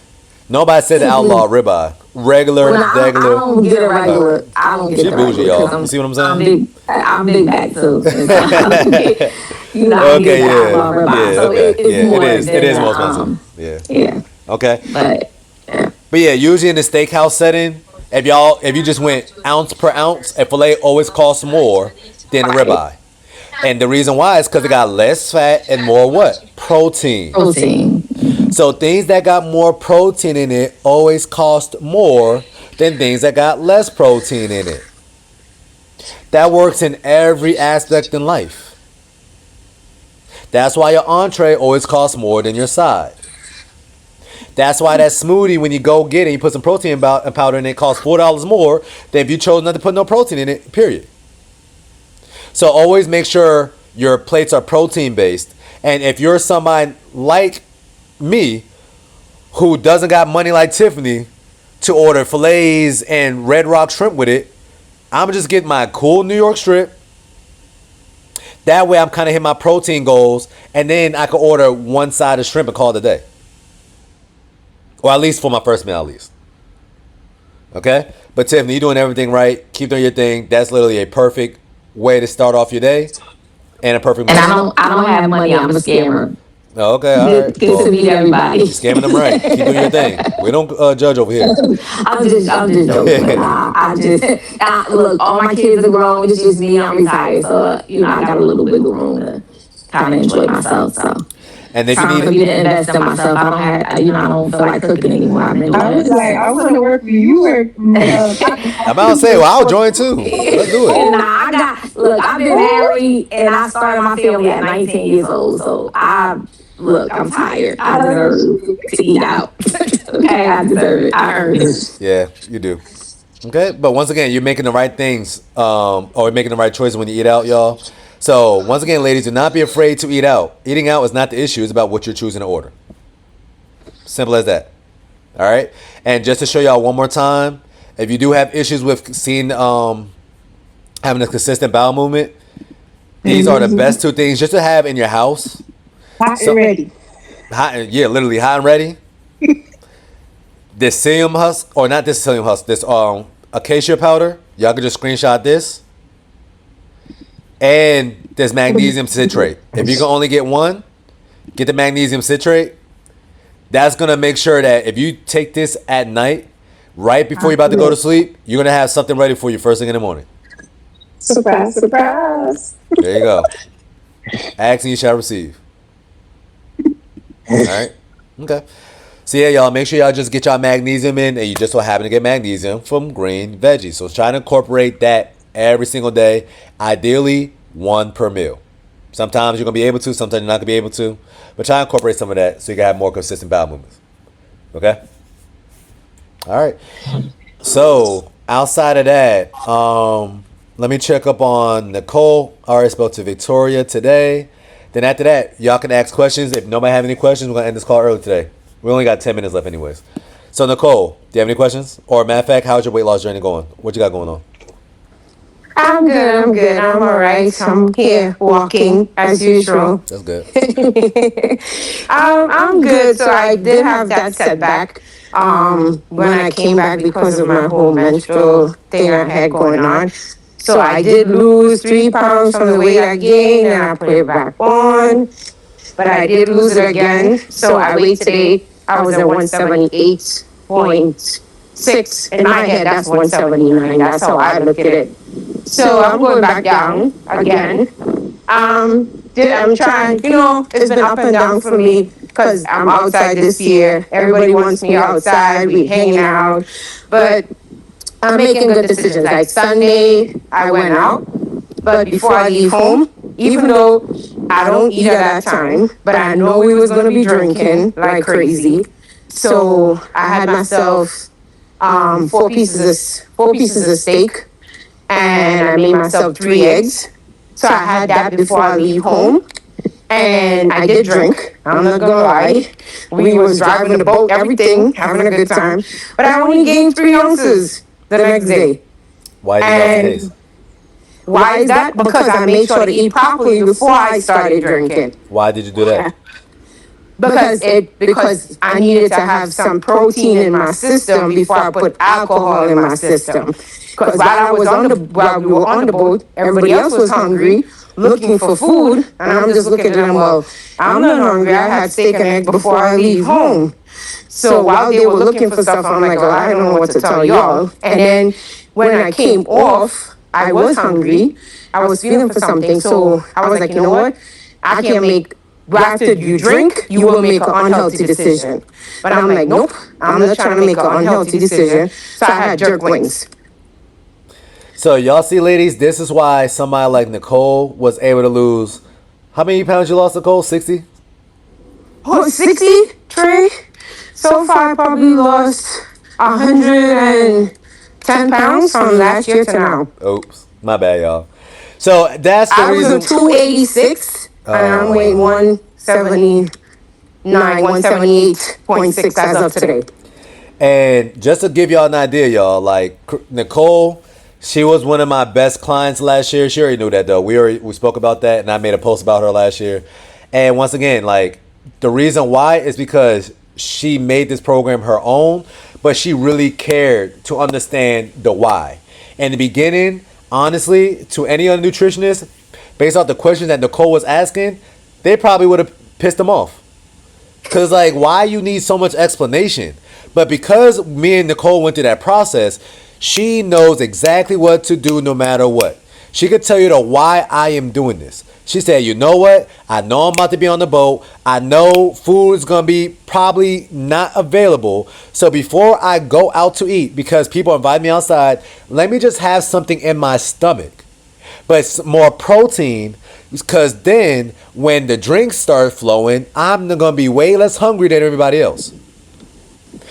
Nobody said the outlaw ribeye. Regular. I don't get a regular. I don't get She the bougie, regular. y'all. You see what I'm saying? I'm big back too. You know, I Okay, get the yeah. outlaw ribeye. Yeah, So okay. it's more It is. than It is the, more expensive. Yeah. Yeah. Okay. But yeah, usually in the steakhouse setting, if you just went ounce per ounce, a filet always costs more than a ribeye. And the reason why is because it got less fat and more what? Protein. So things that got more protein in it always cost more than things that got less protein in it. That works in every aspect in life. That's why your entree always costs more than your side. That's why that smoothie, when you go get it, you put some protein powder in it, costs $4 more than if you chose not to put no protein in it, period. So always make sure your plates are protein based. And if you're somebody like me who doesn't got money like Tiffany to order fillets and Red Rock shrimp with it, I'm going to just get my cool New York strip. That way I'm kind of hitting my protein goals, and then I can order one side of shrimp and call it a day. Or at least for my first meal, at least. Okay? But Tiffany, you're doing everything right. Keep doing your thing. That's literally a perfect way to start off your day. And a perfect and I don't have money. I'm a scammer. Oh, okay, all right. Good to meet everybody. Scamming them right. Keep doing your thing. We don't judge over here. I'm just joking. Look, all my kids are grown. It's just me. I'm retired, so I got a little wiggle room to kind of enjoy myself. So. And if you time need for me to invest in myself, I don't have. I don't feel like cooking anymore. I was like, I want to work for you. You work. I'm about to say, well, I'll join too. Let's do it. Look, I've been married and I started my family at 19 years old. So I'm tired. I deserve to eat out. Okay, I deserve it. I earned it. Yeah, you do. Okay, but once again, you're making the right things, or you're making the right choices when you eat out, y'all. So once again, ladies, do not be afraid to eat out. Eating out is not the issue. It's about what you're choosing to order. Simple as that. All right. And just to show y'all one more time, if you do have issues with seeing having a consistent bowel movement, these are the best 2 things just to have in your house. Hot and ready. Literally hot and ready. This psyllium husk, or not this psyllium husk, this acacia powder. Y'all can just screenshot this. And there's magnesium citrate. If you can only get one, get the magnesium citrate. That's going to make sure that if you take this at night, right before you're about to go to sleep, you're going to have something ready for you first thing in the morning. Surprise, surprise. There you go. Ask and you shall receive. All right? Okay. So yeah, y'all, make sure y'all just get y'all magnesium in, and you just so happen to get magnesium from green veggies. So try to incorporate that every single day, ideally 1 per meal. Sometimes you're going to be able to, sometimes you're not going to be able to, but try to incorporate some of that so you can have more consistent bowel movements. Okay? All right. So outside of that, let me check up on Nicole. I already spoke to Victoria today. Then after that, y'all can ask questions. If nobody have any questions, we're gonna end this call early today. We only got 10 minutes left, anyways. So Nicole, do you have any questions? Or matter of fact, how's your weight loss journey going? What you got going on? I'm good. I'm all right. I'm here walking as usual. That's good. I'm good. So I did have that setback when I came back because of my whole menstrual thing I had going on. So I did lose 3 pounds from the weight I gained and I put it back on. But I did lose it again. So I weighed today, I was at 178.6. In my head, that's 179. That's how I look at it. So I'm going back down again. I'm trying, it's been up and down for me because I'm outside this year. Everybody wants me outside. We hanging out. But I'm making good decisions. Like Sunday, I went out. But before I leave home, even though I don't eat at that time, but I know we was going to be drinking like crazy. So I had myself 4 pieces of steak. And I made myself 3 eggs. So I had that before I leave home. And I did drink. I'm not gonna lie. We was driving the boat, everything, having a good time. But I only gained 3 ounces the next day. Why is that the case? Why is that? Because I made sure to eat properly before I started drinking. Why did you do that? Because I needed to have some protein in my system before I put alcohol in my system. Because while we were on the boat, everybody else was hungry, looking for food, and I'm just looking at them. Well, I'm not hungry. I had steak and egg before I leave home. So while they were looking for stuff, I'm like, well, I don't know what to tell y'all. And then when I came off, I was hungry. I was feeling for something. So I was like, you know what? I can't make. After you drink, you will make an unhealthy decision. But I'm like, nope, I'm not trying to make an unhealthy decision. So I had jerk wings. So y'all see, ladies, this is why somebody like Nicole was able to lose. How many pounds you lost, Nicole? 60? Oh, 60, Trey? So far, I probably lost 110 pounds from last year to now. Oops, my bad, y'all. So that's the reason. I was 286. And I'm weighing 178.6 as of today. And just to give y'all an idea, y'all, like Nicole, she was one of my best clients last year. She already knew that, though. We spoke about that, and I made a post about her last year. And once again, like, the reason why is because she made this program her own, but she really cared to understand the why. In the beginning, honestly, to any other nutritionist, based off the questions that Nicole was asking, they probably would have pissed them off. Because, like, why you need so much explanation? But because me and Nicole went through that process, she knows exactly what to do no matter what. She could tell you the why I am doing this. She said, you know what? I know I'm about to be on the boat. I know food is going to be probably not available. So before I go out to eat, because people invite me outside, let me just have something in my stomach. But it's more protein, because then when the drinks start flowing, I'm going to be way less hungry than everybody else.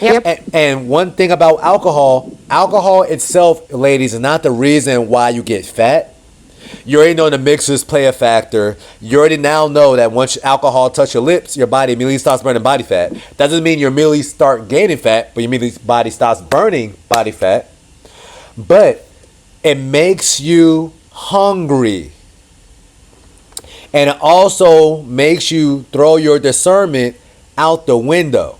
Yep. And one thing about alcohol itself, ladies, is not the reason why you get fat. You already know the mixers play a factor. You already now know that once alcohol touches your lips, your body immediately starts burning body fat. That doesn't mean you immediately start gaining fat, but your body starts burning body fat. But it makes you hungry. And it also makes you throw your discernment out the window.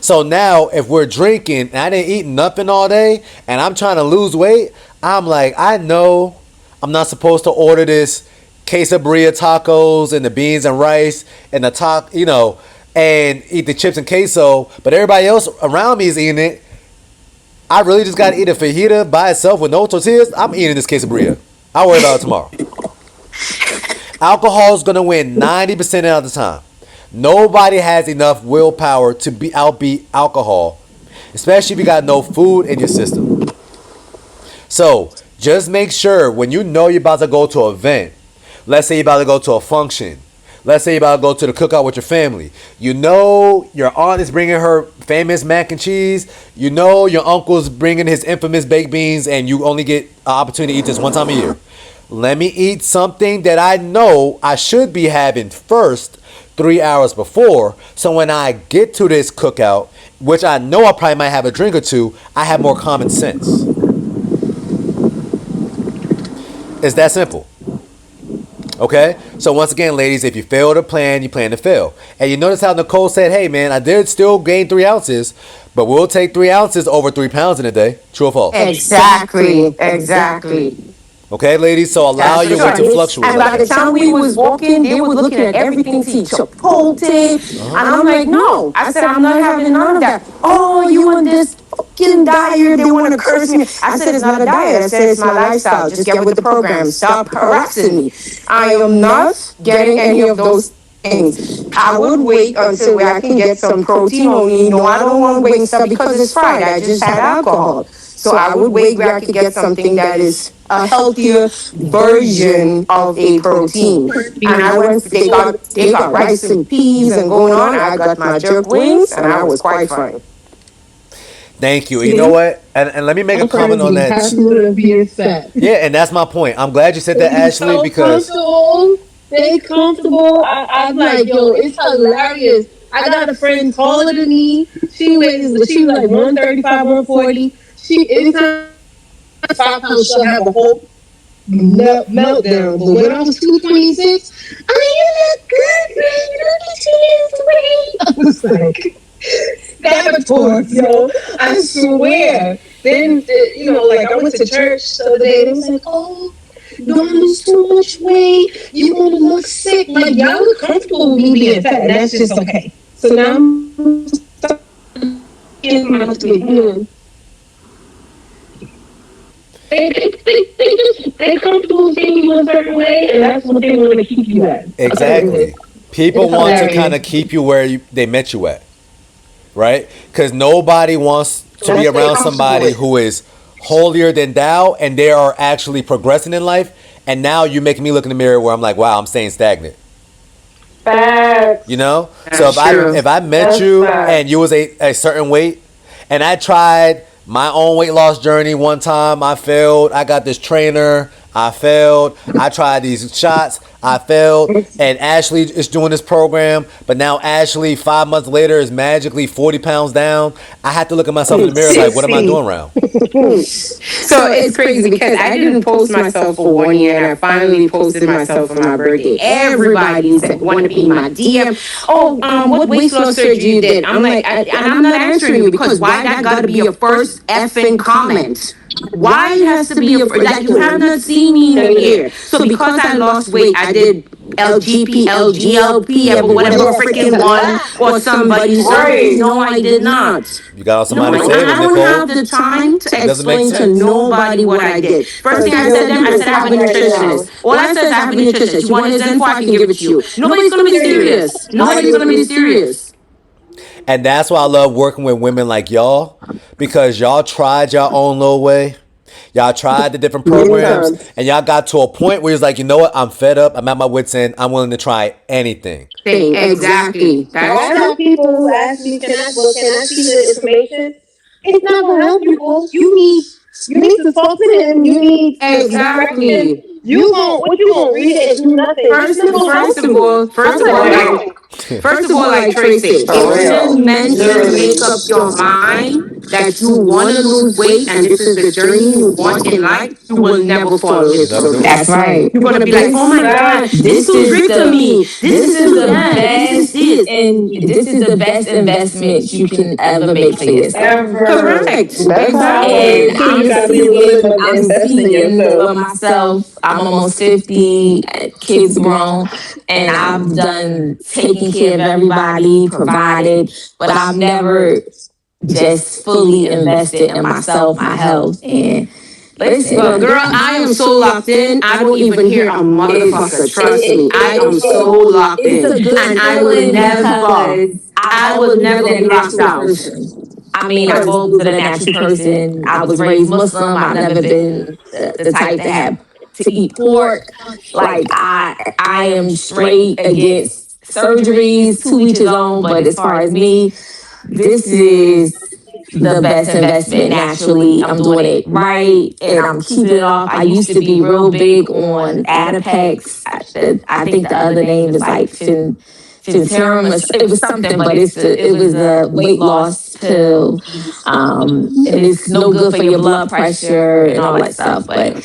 So now if we're drinking and I didn't eat nothing all day and I'm trying to lose weight, I'm like, I know I'm not supposed to order this quesadilla tacos and the beans and rice and the and eat the chips and queso, but everybody else around me is eating it. I really just got to eat a fajita by itself with no tortillas. I'm eating this quesadilla. I'll worry about it tomorrow. Alcohol is going to win 90% of the time. Nobody has enough willpower to outbeat alcohol, especially if you got no food in your system. So just make sure when you know you're about to go to an event, let's say you're about to go to a function, Let's say you about to go to the cookout with your family. You know your aunt is bringing her famous mac and cheese. You know your uncle's bringing his infamous baked beans, and you only get an opportunity to eat this one time a year. Let me eat something that I know I should be having first 3 hours before. So when I get to this cookout, which I know I probably might have a drink or two, I have more common sense. It's that simple. Okay? So once again, ladies, if you fail to plan, you plan to fail. And you notice how Nicole said, hey man, I did still gain 3 ounces, but we'll take 3 ounces over 3 pounds in a day. True or false? Exactly. Okay, ladies, so allow your weight to fluctuate. And by the time we was walking, they was looking at everything to eat Chipotle. And I'm like, no. I said, I'm not having none of that. Oh, you on this fucking diet, they want to curse me. I said, it's not a diet. I said, it's my lifestyle. Just get with the program. Stop harassing me. I am not getting any of those things. I would wait until where I can get some protein only. No, I don't want wing stuff because it's fried. I just had alcohol. So I would wait where I could get something that is a healthier version of a protein. And I went, they got rice and peas and going on. I got my jerk wings and I was quite fine. Thank you. You know what? And let me make a comment on that. Yeah, and that's my point. I'm glad you said that, Ashley, because Stay comfortable. I'm like, yo, it's hilarious. I got a friend taller than me. She was like 135, 140. She anytime 5 pounds, she'll have a whole meltdown. But when I was 226, oh, you look good, man. You look at you, I was like, saboteurs, yo. I swear. Then, like I went to church the other day. They was like, oh, don't lose too much weight. You're going to look sick. Like, y'all look comfortable with me being fat. And that's just okay. So now I'm starting my They comfortable seeing you a certain way, and that's what they want to keep you at. Exactly. People want to kind of keep you where they met you at, right? Because nobody wants to be around somebody who is holier than thou, and they are actually progressing in life. And now you make me look in the mirror where I'm like, wow, I'm staying stagnant. Facts. You know? So if I met you and you was a certain weight, and I tried my own weight loss journey one time, I failed. I got this trainer, I failed. I tried these shots, I failed. And Ashley is doing this program, but now Ashley 5 months later is magically 40 pounds down. I had to look at myself in the mirror like, what am I doing wrong? So it's crazy because I didn't post myself for 1 year and I finally posted myself for my birthday. Everybody said, want to be in my DM. Oh, what weight loss surgery you did? I'm like, and I'm not answering you because why that got to be your first effing comment? Why it has to be like you have not seen me in a year? So because I lost weight, I did LGP, LGLP, whatever freaking one, or somebody's surgery. No, I did not. You got somebody I don't have the time to explain to nobody what I did. First thing I said to them, I said I have a nutritionist. All I said is I have a nutritionist. You want his info, I can give it to you. Nobody's gonna be serious. Nobody's gonna be serious. And that's why I love working with women like y'all, because y'all tried your own little way. Y'all tried the different programs, and y'all got to a point where it's like, you know what? I'm fed up. I'm at my wits' end. I'm willing to try anything. Exactly. I tell people who ask me, can I see the information? It's not going to help you. You need to talk to them. You need exactly. What you gonna read it and do nothing. First of all, like Tracy, if you're meant to make up your mind that you want to lose weight and this is the journey you want in life, you will never follow it. So that's right. You're gonna be like, oh my God, this is strict to me. This is the best, and this is the best investment you can ever make for yourself. Correct. And I'm speaking for myself. I'm almost 50, kids grown, and I've done taking care of everybody, provided, but I've never just fully invested in myself, my health, and listen, girl, I am so locked in. I don't even hear a motherfucker. Trust me, I am so locked in, and I will never be locked out. I mean, I go to the natural person. I was raised Muslim. I've never been the type to have to eat pork. Like I am straight against surgeries, to each his own. But as far as me, this is the best investment naturally. I'm doing it right and I'm keeping it off. I used to be real big on Adipex. I think the other name is like Finterum. It was something, but it was a weight loss pill. And it's no good for your blood pressure and all that stuff. But